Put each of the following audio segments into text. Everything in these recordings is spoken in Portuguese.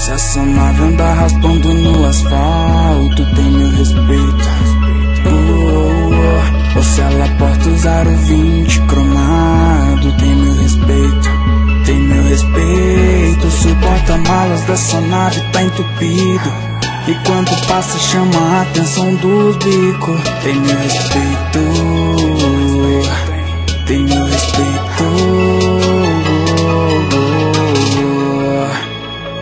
Se essa nave anda raspando no asfalto, tem meu respeito. Ou se ela porta usar o 20 cromado, tem meu respeito. Tem meu respeito. Se o porta-malas dessa nave tá entupido e quando passa chama a atenção dos bicos, tem meu respeito. Tem meu respeito.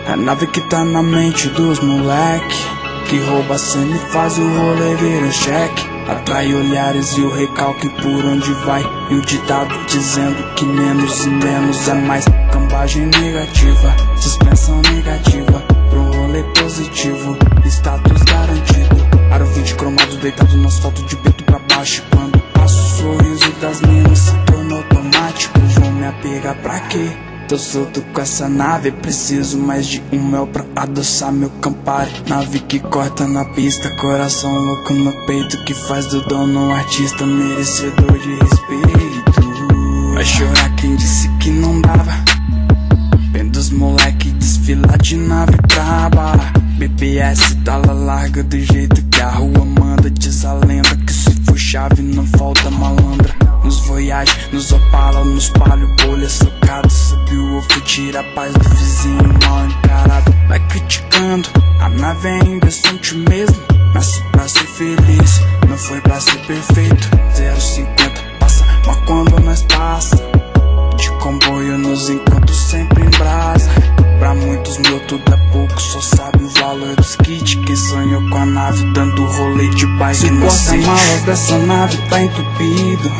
A nave que tá na mente dos moleque, que rouba a cena e faz o rolê virar cheque. Atrai olhares e o recalque por onde vai, e o ditado dizendo que menos e menos é mais. Cambagem negativa, suspensão negativa, pro rolê positivo, status garantido. Aro 20 cromado deitado no asfalto de peito pra baixo. Quando passo o sorriso das minas se torna automático. Vão me apegar pra quê? Tô solto com essa nave, preciso mais de um mel pra adoçar meu Campari. Nave que corta na pista, coração louco no peito, que faz do dono um artista merecedor de respeito. Vai chorar quem disse que não dava, vendo os moleque desfilar de nave braba. BPS tá lá larga do jeito que a rua manda. Diz a lenda que se for chave não falta malandra. Nos Voyage, nos Opala, nos palio, bolha socado. Sabe o ovo, tira a paz do vizinho mal encarado. Vai criticando, a nave é indecente mesmo. Nasce pra ser feliz, não foi pra ser perfeito. 0,50 passa, mas quando nós passa, de comboio nos encontros sempre em brasa. Pra muitos meu tudo é pouco, só sabe o valor dos kits. Quem sonhou com a nave dando rolê de bike inocente. O porta-malas dessa nave tá entupido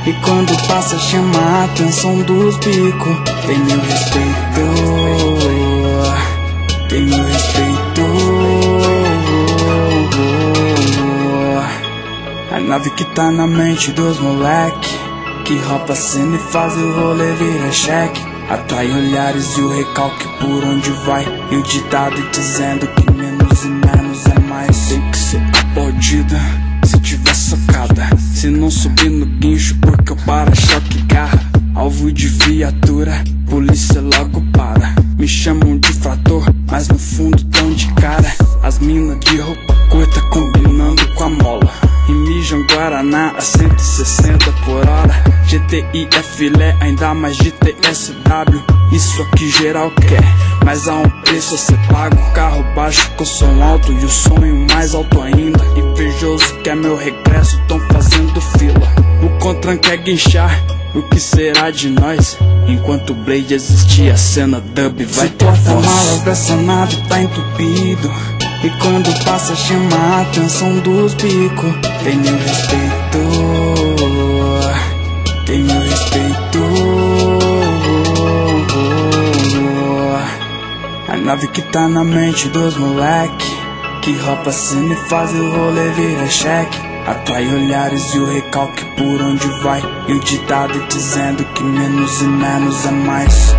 e quando passa chama a atenção dos bicos. Tem meu respeito. Tem meu respeito. A nave que tá na mente dos moleque, que rouba a cena e faz o rolê virar cheque. Atrai olhares e o recalque por onde vai, e o ditado dizendo que menos e menos é mais. Tem que ser aplaudida se tiver socada, se não subir no guincho porque o para-choque garra. Alvo de viatura, polícia logo para. Me chamam de frator, mas no fundo tão de cara. As minas de roupa curta combinando com a mola, e mijam Guaraná a 160 por hora. GTI é filé, ainda mais de TSW. Isso aqui geral quer, mas há um preço a ser pago. Carro baixo com som alto e o sonho mais alto ainda. Invejoso que é meu regresso, tão fazendo fila. O Contran quer guinchar, o que será de nós? Enquanto o Blade existir, a cena dub vai ter força. O porta-malas dessa nave tá entupido e quando passa chama a atenção dos bicos. Tem meu respeito. Tem meu respeito. A nave que tá na mente dos moleque, que rouba a cena e faz o rolê virar cheque. Atrai olhares e o recalque por onde vai, e o ditado dizendo que menos e menos é mais.